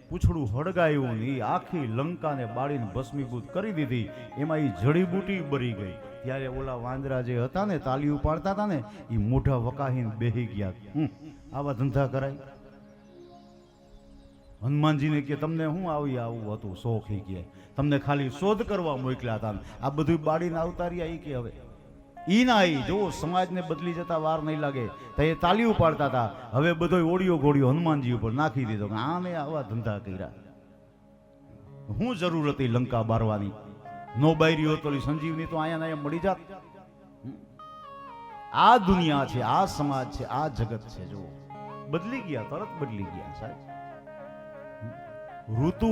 પૂછડું હળગાયું ને એ આખી લંકાને બાળીને ભસ્મીભૂત કરી દીધી, એમાં એ જડીબુટી બરી ગઈ. ત્યારે ઓલા વાંદરા જે હતા ને તાલીઓ પાડતા હતા ને એ મોઢા વકાહીને બેહી ગયા. આવા ધંધા કરાય? હનુમાનજીને કે તમને શું આવું હતું શોખ? કે તમને ખાલી શોધ કરવા મોકલ્યા હતા, આ બધું બાળીને અવતાર્યા. એ કે હવે ઈ ના ઈ જો સમાજને બદલી જતા વાર નહીં લાગે તો એ તાલીઓ પાડતા હતા, હવે બધો ઓડિયો ઘોડિયો હનુમાનજી ઉપર નાખી દીધો કે આને આવા ધંધા કર્યા. શું જરૂર હતી લંકા બારવાની? નો બારી હોત તો સંજીવની તો અહીંયા અહીંયા મળી જાત. આ દુનિયા છે, આ સમાજ છે, આ જગત છે, જો બદલી ગયા, તરત બદલી ગયા સાહેબ. ઋતુ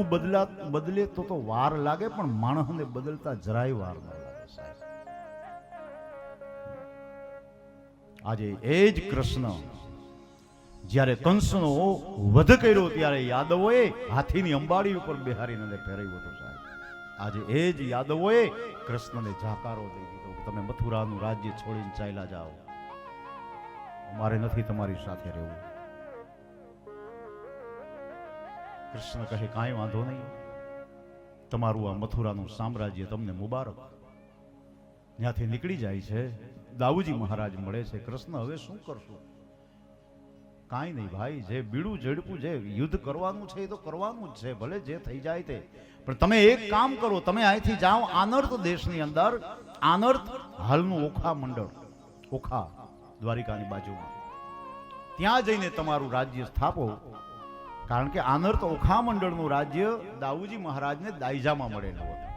બદલે તો વાર લાગે, પણ માણસને બદલતા જરાય વાર ન લાગે સાહેબ. આજે એ જ કૃષ્ણ જ્યારે કંસનો વધ કર્યો ત્યારે યાદવોએ હાથીની અંબાડી ઉપર બેહારીને ફેરવ્યો હતો સાહેબ. આજે એ જ યાદવોએ કૃષ્ણને જાકારો દઈ દીધો કે તમે મથુરાનું રાજ્ય છોડીને ચાલ્યા જાઓ, અમારે નથી તમારી સાથે રહેવું. કૃષ્ણ કહે કાંઈ વાંધો નહીં, તમારું આ મથુરાનું સામ્રાજ્ય તમને મુબારક. ત્યાંથી નીકળી જાય છે. દાઉજી મહારાજ મળે છે. કૃષ્ણ હવે શું કરશું? કાંઈ નહીં ભાઈ, જે બીડું ઝડપું જે યુદ્ધ કરવાનું છે એ તો કરવાનું જ છે, ભલે જે થઈ જાય તે. પણ તમે એક કામ કરો, તમે અહીંથી જાઓ આનર્ત દેશની અંદર, આનર્ત હાલનું ઓખા મંડળ, ઓખા દ્વારિકાની બાજુમાં, ત્યાં જઈને તમારું રાજ્ય સ્થાપો. કારણ કે આનર્ત ઓખા મંડળનું રાજ્ય દાઉજી મહારાજને દાઈજામાં મળેલું હતું.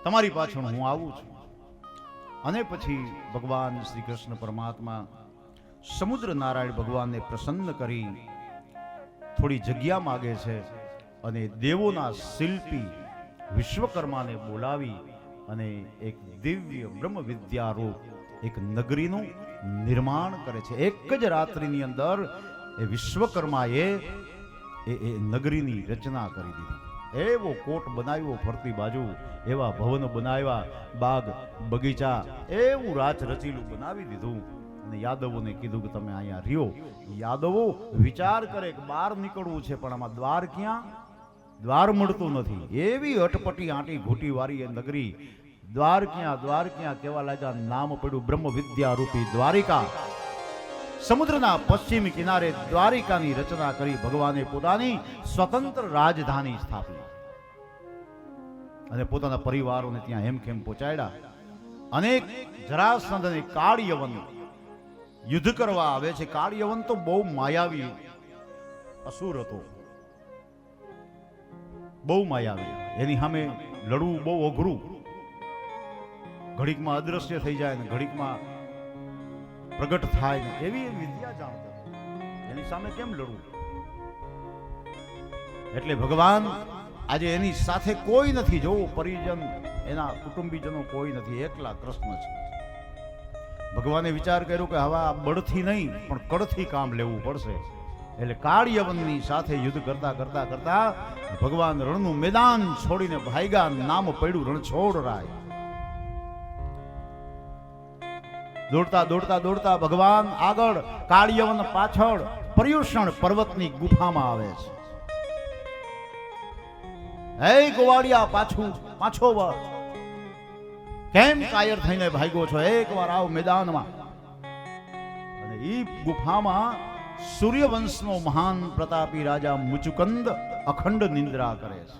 તમારી પાછળ હું આવું છું. અને પછી ભગવાન શ્રી કૃષ્ણ પરમાત્મા સમુદ્ર નારાયણ ભગવાનને પ્રસન્ન કરી થોડી જગ્યા માગે છે અને દેવોના શિલ્પી વિશ્વકર્માને બોલાવી અને એક દિવ્ય બ્રહ્મ વિદ્યારૂપ એક નગરીનું નિર્માણ કરે છે. એક જ રાત્રિની અંદર એ વિશ્વકર્માએ એ નગરીની રચના કરી દીધી. એવો કોટ બનાવ્યો ફરતી બાજુ, એવા ભવન બનાવ્યા, બાગ બગીચા, એવું રાચ રચીલું બનાવી દીધું. અને યાદવોને કીધું કે તમે અહીંયા રહ્યો. યાદવો વિચાર કરે કે બહાર નીકળવું છે, પણ આમાં દ્વાર ક્યાં? દ્વાર મળતું નથી. એવી અટપટી આંટી ઘૂંટી વાળી એ નગરી. દ્વાર ક્યાં કેવા લાગ્યા? નામ પડ્યું બ્રહ્મ વિદ્યા રૂપી દ્વારિકા. સમુદ્રના પશ્ચિમ કિનારે દ્વારિકાની રચના કરી ભગવાને પોતાની સ્વતંત્ર રાજધાની સ્થાપી અને પોતાના પરિવારોને ત્યાં હેમખેમ પહોંચાડ્યા. અનેક જરાસંધ અને કાળયવન યુદ્ધ કરવા આવે છે. કાળયવન તો બહુ માયાવી અસુર હતો, બહુ માયાવી. એની સામે લડવું બહુ અઘરું. ઘડીકમાં અદ્રશ્ય થઈ જાય ને ઘડીકમાં પ્રગટ થાય ને એવી વિદ્યા જાણતો. એની સામે કેમ લડવું? એટલે ભગવાન આજે એની સાથે કોઈ નથી. જો પરિજન એના કુટુંબીજનો કોઈ નથી, એકલા કૃષ્ણ છે. ભગવાને વિચાર કર્યો કે હવે આ બળથી નહીં પણ કળથી કામ લેવું પડશે. એટલે કાળયવનની સાથે યુદ્ધ કરતા કરતા કરતા ભગવાન રણનું મેદાન છોડીને ભાગ્યા. નામ પડ્યું રણછોડ રાય. દોડતા દોડતા દોડતા ભગવાન આગળ, કાળયવન પાછળ પર્યુષણ પર્વતની ગુફામાં આવે છે. હે ગોવાળિયા, પાછો વળ, કેમ કાયર થઈને ભાગ્યો છો? એકવાર આવ મેદાનમાં. અને ઈ ગુફામાં સૂર્યવંશનો મહાન પ્રતાપી રાજા મુચુકંદ અખંડ નિંદ્રા કરે છે.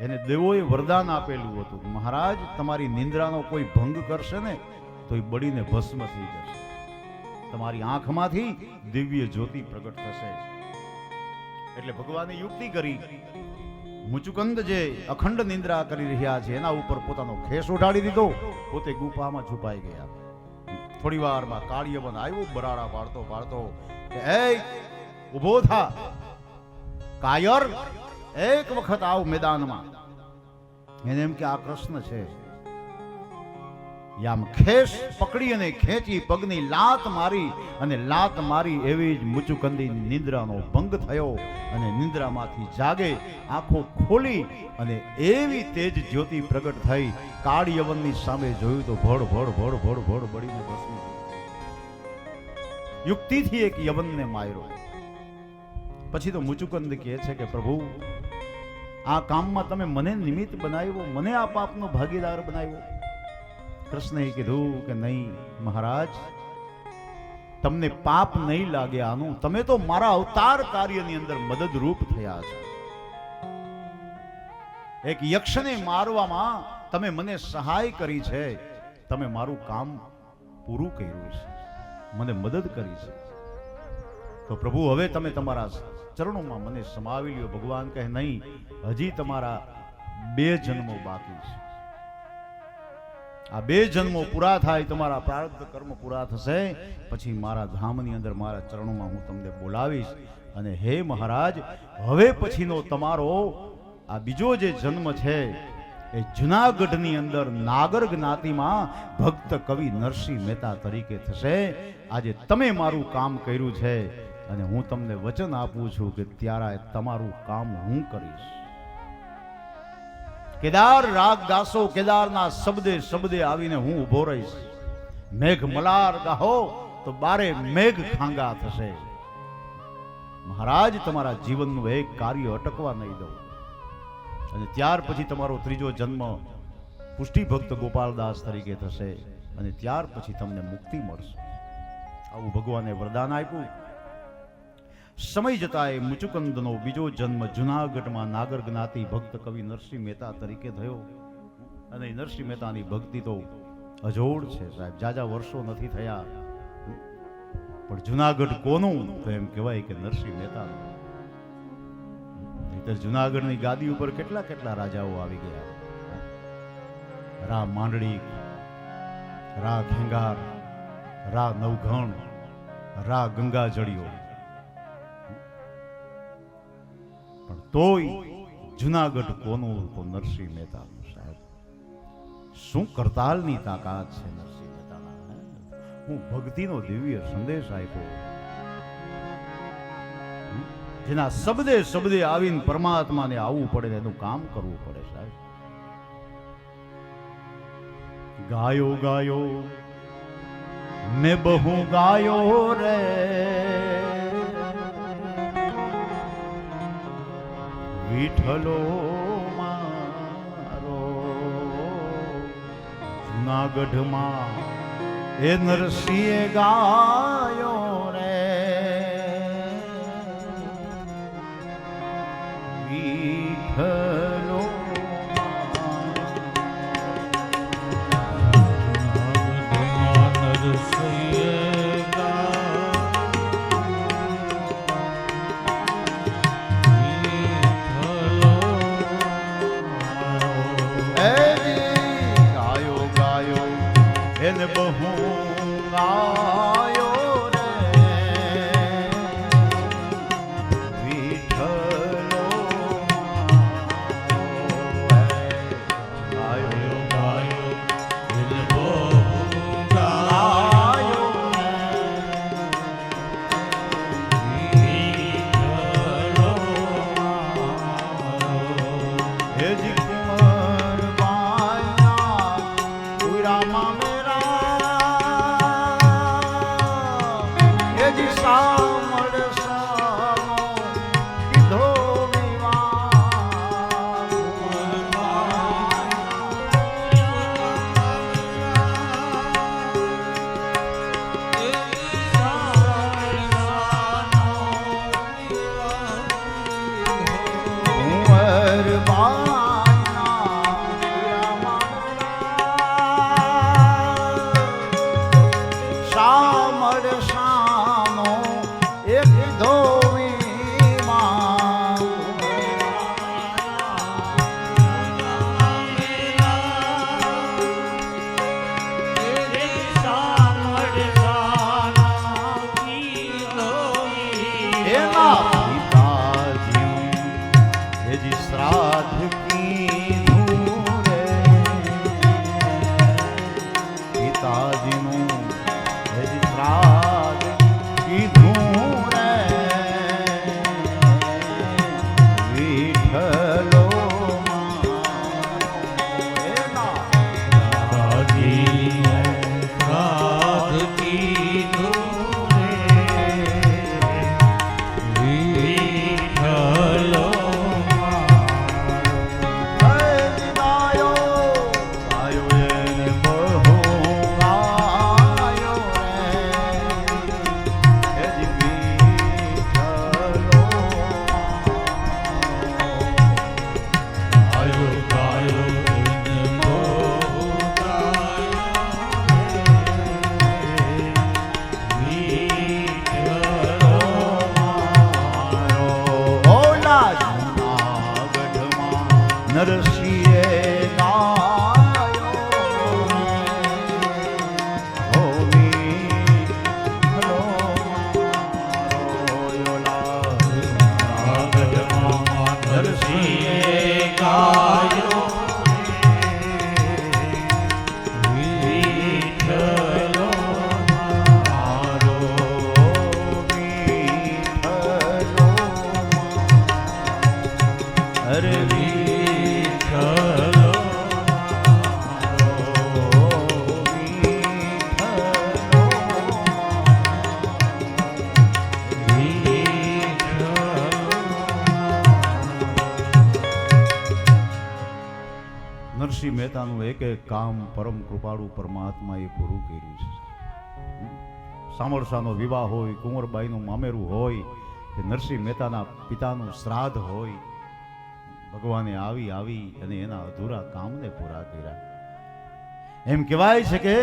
એને દેવોએ વરદાન આપેલું હતું, મહારાજ તમારી નિંદ્રાનો કોઈ ભંગ કરશે ને તો એ બળીને ભસ્મ થઈ જશે, તમારી આંખમાંથી દિવ્ય જ્યોતિ પ્રગટ થશે. એટલે ભગવાને યુક્તિ કરી, મુચુકંદ જે અખંડ નિંદ્રા કરી રહ્યા છે એના ઉપર પોતાનો ખેસ ઉડાડી દીધો, પોતે ગુફામાં છુપાઈ ગયા. થોડી વારમાં કાળિયવન આવ્યો બરાડા પાડતો પાડતો કે એ ઉભો થા કાયર, એક વખત આવ મેદાનમાં. એને એમ કે આ કૃષ્ણ છે. યામ ખેસ પકડી અને ખેંચી પગની લાત મારી, અને લાત મારી એવી જ મુચુકંદી નિંદ્રાનો ભંગ થયો અને નિંદ્રામાંથી જાગે, આંખો ખોલી અને એવી તેજ જ્યોતિ પ્રગટ થઈ. કાળયવનની સામે જોયું તો ભડ ભડ ભડ ભડ ભડ બળીને ભસ્મ. યુક્તિથી એક યવનને માર્યો. પછી તો મુચુકંદ કહે છે કે પ્રભુ, આ કામમાં તમે મને નિમિત્ત બનાવ્યો, મને આ પાપનો ભાગીદાર બનાવ્યો. કૃષ્ણએ કીધું કે નહીં મહારાજ, તમને પાપ નહીં લાગે આનું, તમે તો મારા અવતાર કાર્યની અંદર મદદરૂપ થયા છો. એક યક્ષને મારવામાં તમે મને સહાય કરી છે, તમે મારું કામ પૂરું કર્યું છે, મને મદદ કરી છે. તો પ્રભુ હવે તમે તમારા ચરણોમાં મને સમાવી લ્યો. ભગવાન કહે નહીં, હજી તમારા 2 જન્મો બાકી છે. આ 2 જન્મો પૂરા થાય, તમારા પ્રારબ્ધ કર્મ પૂરા થશે, પછી મારા ધામની અંદર મારા ચરણોમાં હું તમને બોલાવીશ. અને હે મહારાજ, હવે પછીનો તમારો આ બીજો જે જન્મ છે એ જુનાગઢની અંદર નાગર જ્ઞાતિમાં ભક્ત કવિ નરસિંહ મહેતા તરીકે થશે. આજે તમે મારું કામ કર્યું છે અને હું તમને વચન આપું છું કે ત્યારે તમારું કામ હું કરીશ. કેદાર રાગ ગાસો, કેદારના શબ્દે શબ્દે આવીને હું ઉભો રહીશ. મેઘ મલાર ગાહો તો બારે મેઘ ખાંગા થશે. મહારાજ, તમારા જીવનનું એક કાર્ય અટકવા નહીં દઉં. અને ત્યાર પછી તમારો ત્રીજો જન્મ પુષ્ટિ ભક્ત ગોપાલદાસ તરીકે થશે, અને ત્યાર પછી તમને મુક્તિ મળશે. આવું ભગવાને વરદાન આપ્યું. સમય જતા એ મુચુકંદનો બીજો જન્મ જુનાગઢમાં નાગર જ્ઞાતિ ભક્ત કવિ નરસિંહ મહેતા તરીકે થયો. અને નરસિંહ મહેતાની ભક્તિ તો અજોડ છે સાહેબ, જાજા વર્ષો નથી થયા, પણ જુનાગઢ કોનું તો એમ કહેવાય કે નરસિંહ મહેતાનું. જુનાગઢની ગાદી ઉપર કેટલા કેટલા રાજાઓ આવી ગયા. રા માંડળી, રા ખેંગાર, રા નવઘણ, રા ગંગાજળીઓ, પણ તોય જુનાગઢ કોનું તો નરસિંહ મહેતાનું સાહેબ. શું કરતાલની તાકાત છે નરસિંહ મહેતાના. હું ભક્તિનો દિવ્ય સંદેશ આપ્યો, જેના શબ્દે શબ્દે આવીને પરમાત્માને આવવું પડે, એનું કામ કરવું પડે સાહેબ. ગાયો ગાયો મેં બહુ ગાયો રે, વિઠ્ઠલો મારો જુનાગઢમાં એ નરસિંહે ગાયો રે, વિઠ્ઠલો એને બહુ ગાયો રે, વિઠ્ઠલો ગાયો ગાયો એને બહુ ગાયો વિઠ્ઠલો હે જી કુમાર બાયા ઉરામા બાયા હેજી શ્રાદ્ધ કીધું રે પિતાજીનું હેજી શ્રાદ્ધ કીધું રે વિઠ્ઠલો નરસિંહે ગાયો હો વિઠ્ઠલો મારો નરસિંહે ગાયો વિઠ્ઠલો મારો વિઠ્ઠલો અરે નરસિંહ મહેતાનું એક એક કામ પરમ કૃપાળુ પરમાત્માએ પૂરું કર્યું છે. સામરસાનો વિવાહ હોય, કુંવરબાઈનું મામેરું હોય કે નરસિંહ મહેતાના પિતાનું શ્રાદ્ધ હોય, ભગવાને આવી અને એના અધૂરા કામને પૂરા કર્યા. એમ કહેવાય છે કે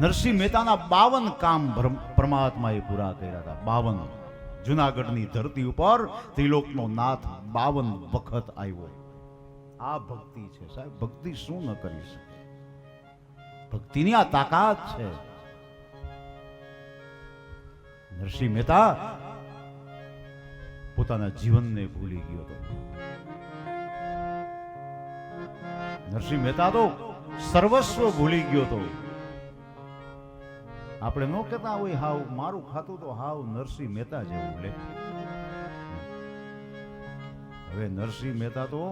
નરસિંહ મહેતાના 52 કામ પરમાત્માએ પૂરા કર્યા હતા. 52. જુનાગઢની ધરતી ઉપર ત્રિલોકનો નાથ 52 વખત આવ્યો. આ ભક્તિ છે સાહેબ. ભક્તિ શું ન કરી શકે? ભક્તિની આ તાકાત છે. નરસિંહ મહેતા પોતાના જીવનને ભૂલી ગયો હતો. નરસિંહ મહેતા તો સર્વસ્વ ભૂલી ગયો હતો. આપણે ન કહેતા હોય હાવ મારું ખાતું તો હાવ નરસિંહ મહેતા જેવું લે. હવે નરસિંહ મહેતા તો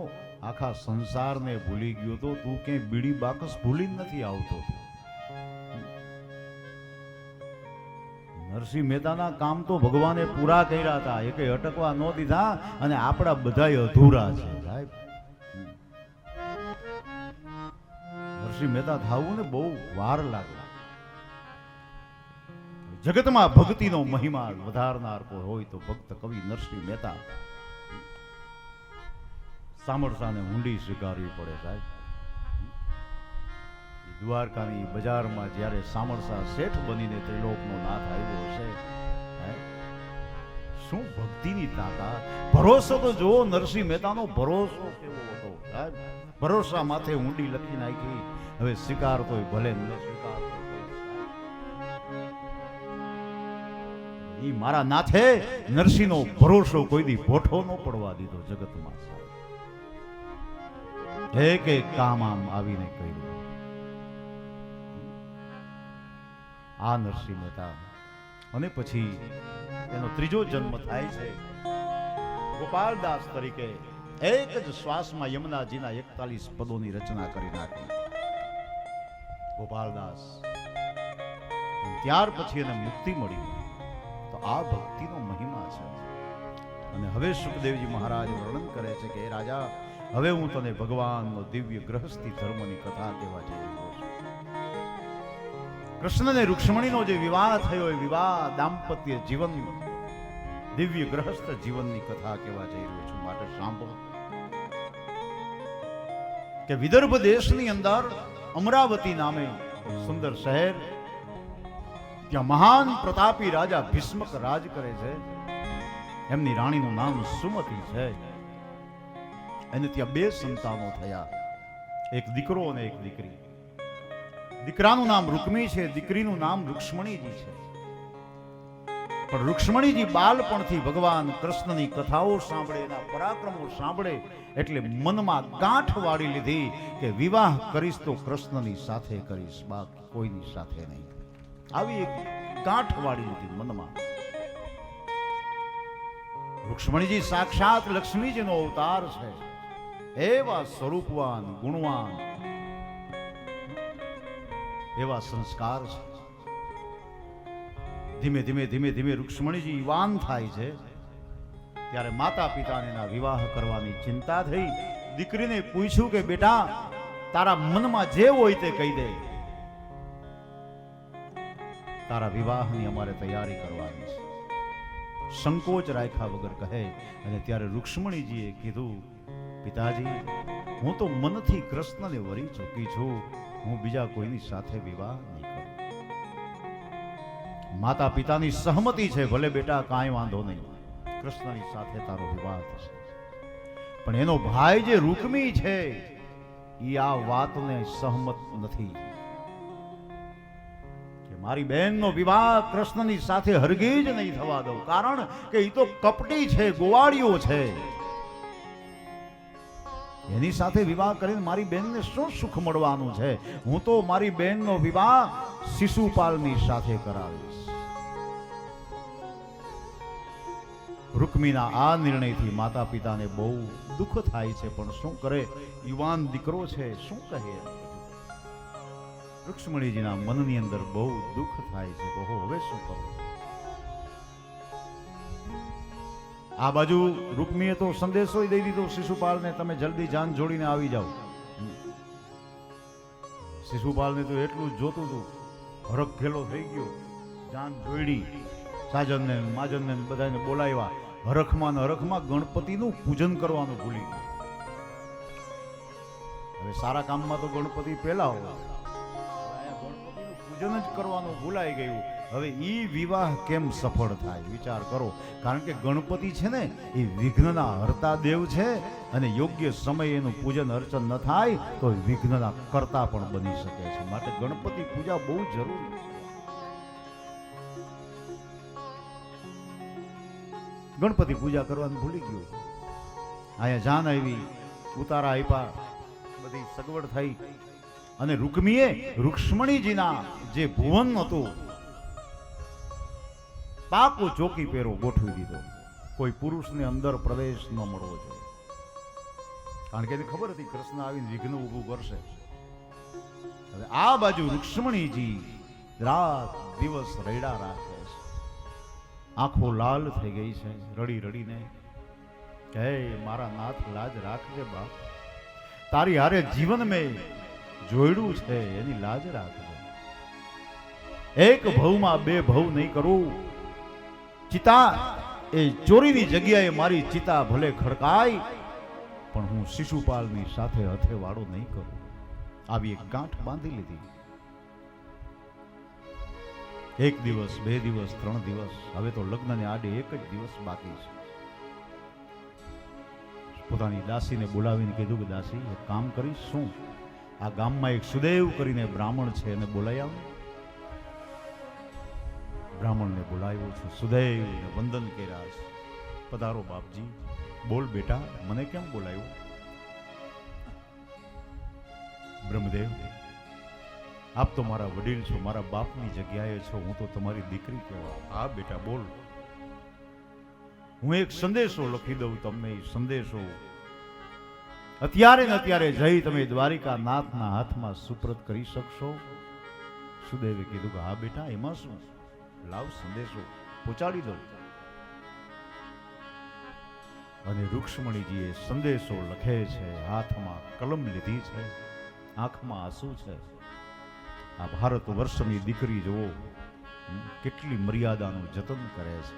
આખા સંસારને ભૂલી ગયો તો. તું ક્યાંય બીડી બાકસ ભૂલી નથી આવતો. નરસિંહ મહેતાના કામ તો ભગવાને પૂરા કર્યા હતા, એકે અટકવા ન દીધા, અને આપણા બધાય અધૂરા છે સાહેબ. નરસિંહ મહેતા થાવું ને બહુ વાર લાગે. જગતમાં ભક્તિનો મહિમા વધારનાર કોઈ હોય તો ભક્ત કવિ નરસિંહ મહેતા. સામરસાને ઊંડી સ્વીકારવી પડે સાહેબ. દ્વારકાની બજારમાં જ્યારે સામરસા શેઠ બનીને ત્રિલોકનો નાથ આવ્યો હશે, શું ભક્તિની તાકાત! ભરોસો તો જુઓ નરસિંહ મહેતાનો ભરોસો કેવો હતો સાહેબ. ભરોસા માથે ઊંડી લખી નાખી. હવે સ્વીકાર તોય ભલે ન સ્વીકાર. ઈ મારા નાથે નરસિંહનો ભરોસો કોઈ દી ભોઠો ન પડવા દીધો જગતમાં. એક એક કામ આમ આવીને કર્યું. આ નરસિંહ મહેતા. અને પછી એનો ત્રીજો જન્મ થાય છે. ગોપાલદાસ તરીકે એક જ શ્વાસમાં યમુનાજીના 41 પદોની રચના કરી નાખી ગોપાલદાસ. ત્યાર પછી એને મુક્તિ મળી. તો આ ભક્તિનો મહિમા છે. અને હવે સુખદેવજી મહારાજ વર્ણન કરે છે કે રાજા, હવે હું તને ભગવાનનો દિવ્ય ગ્રહસ્થી ધર્મની કથા કહેવા જઈ રહ્યો છું. કૃષ્ણ અને રૂક્ષ્મણીનો જે વિવાહ થયો, એ વિવાહ દાંપત્ય જીવન, દિવ્ય ગ્રહસ્થ જીવનની કથા કહેવા જઈ રહ્યો છું. માટે સાંભળો કે વિદર્ભ દેશની અંદર અમરાવતી નામે સુંદર શહેર, ત્યાં મહાન પ્રતાપી રાજા ભીષ્મક રાજ કરે છે. એમની રાણીનું નામ સુમતી છે. એને ત્યાં 2 સંતાનો થયા, એક દીકરો અને એક દીકરી. દીકરાનું નામ રૂકમી છે, દીકરીનું નામ રૂક્ષ્મણીજી છે. પણ રૂક્ષ્મણીજી બાળપણથી ભગવાન કૃષ્ણની કથાઓ સાંભળે, એના પરાક્રમો સાંભળે એટલે મનમાં ગાંઠ વાળી લીધી કે વિવાહ કરીશ તો કૃષ્ણની સાથે કરીશ, બાકી કોઈની સાથે નહીં. આવી એક ગાંઠ વાળી લીધી મનમાં. રૂક્ષ્મણીજી સાક્ષાત લક્ષ્મીજીનો અવતાર છે. એવા સ્વરૂપવાન, ગુણવાન, એવા સંસ્કાર છે. ધીમે ધીમે ધીમે ધીમે રૂક્ષ્મણીજી યુવાન થાય છે ત્યારે માતા પિતાને એના વિવાહ કરવાની ચિંતા થઈ. દીકરીને પૂછ્યું કે બેટા તારા મનમાં જે હોય તે કહી દે, તારા વિવાહની અમારે તૈયારી કરવાની છે. સંકોચ રાખ્યા વગર કહે. અને ત્યારે રૂક્ષ્મણીજીએ કીધું, પિતાજી હું તો મનથી કૃષ્ણને વરી ચૂકી છું, હું બીજા કોઈની સાથે વિવાહ નહીં કરું. માતા પિતાની સહમતિ છે, ભલે બેટા કાંઈ વાંધો નહીં, કૃષ્ણની સાથે તારો વિવાહ થશે. પણ એનો ભાઈ જે રૂકમી છે એ આ વાતને સહમત નથી કે મારી બહેનનો વિવાહ કૃષ્ણની સાથે હરગીજ નહીં થવા દઉં, કારણ કે એ તો કપટી છે, ગોવાળીઓ છે. એની સાથે વિવાહ કરીને મારી બહેનને શું સુખ મળવાનું છે? હું તો મારી બહેનનો વિવાહ શિશુપાલની સાથે કરાવીશ. રૂકમીના આ નિર્ણયથી માતા પિતાને બહુ દુઃખ થાય છે, પણ શું કરે, યુવાન દીકરો છે, શું કહે. રૂક્ષ્મણીજીના મનની અંદર બહુ દુઃખ થાય છે. કહો હવે શું કરું? આ બાજુ રૂકમીએ તો સંદેશો દઈ દીધો શિશુપાલને, તમે જલ્દી જાન જોડીને આવી જાઓ. શિશુપાલને તો એટલું જ જોતું હતું, હરખ ઘેલો થઈ ગયો. જાન જોડી, સાજનને માજનને બધાને બોલાવ્યા. હરખમાં ને હરખમાં ગણપતિનું પૂજન કરવાનું ભૂલી ગયું. હવે સારા કામમાં તો ગણપતિ પહેલા હોય, ગણપતિનું પૂજન જ કરવાનું ભૂલાઈ ગયું. હવે ઈ વિવાહ કેમ સફળ થાય વિચાર કરો. કારણ કે ગણપતિ છે ને એ વિઘ્નના હરતા દેવ છે, અને યોગ્ય સમય એનું પૂજન અર્ચન ન થાય તો વિઘ્નના કરતા પણ બની શકે છે. માટે ગણપતિ પૂજા બહુ જરૂરી છે. ગણપતિ પૂજા કરવાનું ભૂલી ગયું. અહીંયા જાન આવી, ઉતારા આપ્યા, બધી સગવડ થઈ. અને રૂકમીએ રૂક્ષ્મણીજીના જે ભુવન હતું પાકો ચોકી પેરો ગોઠવી દીધો. કોઈ પુરુષને અંદર પ્રવેશ ન મળવો જોઈએ, કારણ કે એને ખબર હતી કૃષ્ણ આવીને વિઘ્ન ઊભું કરશે. હવે આ બાજુ રૂક્ષ્મણીજી રાત દિવસ રડ્યા રાખે છે. આંખો લાલ થઈ ગઈ છે રડી રડીને. હે મારા નાથ, લાજ રાખજે બાપ, તારી હારે જીવન મેં જોડ્યું છે, એની લાજ રાખજે. એક ભવમાં બે ભવ નહીં કરું. ચિતા એ ચોરીની જગ્યાએ મારી ચિતા ભલે ખડકાય, પણ હું શિશુપાલની સાથે હથેવાળો નહીં કરું. આવી એક ગાંઠ બાંધી લીધી. એક દિવસ, બે દિવસ, 3 દિવસ, હવે તો લગ્નને આડે એક જ દિવસ બાકી છે. પોતાની દાસીને બોલાવીને કીધું કે દાસી એક કામ કરીશ, શું આ ગામમાં એક સુદેવ કરીને બ્રાહ્મણ છે, એને બોલાવી આવો. બ્રાહ્મણને બોલાવ્યો છું, સુદેવને વંદન કર્યા છે. પધારો બાપજી. બોલ બેટા, મને કેમ બોલાવ્યો? બ્રહ્મદેવ, આપ તો મારા વડીલ છો, મારા બાપની જગ્યાએ છો, હું તો તમારી દીકરી કહેવાય. હા બેટા બોલ. હું એક સંદેશો લખી દઉં તમને. સંદેશો અત્યારે ને અત્યારે જઈ તમે દ્વારિકા નાથના હાથમાં સુપ્રત કરી શકશો? સુદેવે કીધું કે હા બેટા, એમાં શું, લાવ સંદેશો પહોંચાડી દો. અને રૂક્ષ્મણીજીએ સંદેશો લખે છે, હાથમાં કલમ લીધી છે, આંખમાં આંસુ છે. આ ભારત વર્ષની દીકરી જુઓ કેટલી મર્યાદાનું જતન કરે છે.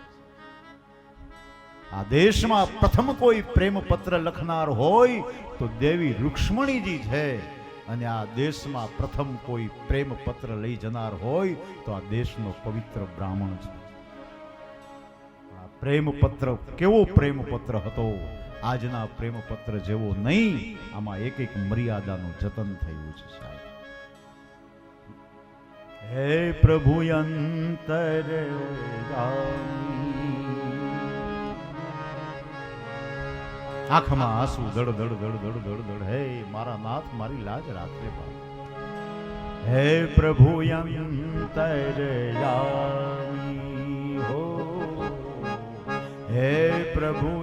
આ દેશમાં પ્રથમ કોઈ પ્રેમ પત્ર લખનાર હોય તો દેવી રૂક્ષ્મણીજી છે, અને આ દેશમાં પ્રથમ કોઈ પ્રેમ પત્ર લઈ જનાર હોય તો આ દેશનો પવિત્ર બ્રાહ્મણ છે. આ પ્રેમ પત્ર કેવો પ્રેમ પત્ર હતો, આજના પ્રેમ પત્ર જેવો નહીં. આમાં એક એક મર્યાદાનું જતન થયું છે સાહેબ. હે પ્રભુ અંતર આંખમાં આંસુ દડ દડ દડ દડ દડ દડ. હે મારા નાથ મારી લાજ રાખજે બાપ. હે પ્રભુ અંતરયામી હો, હે પ્રભુ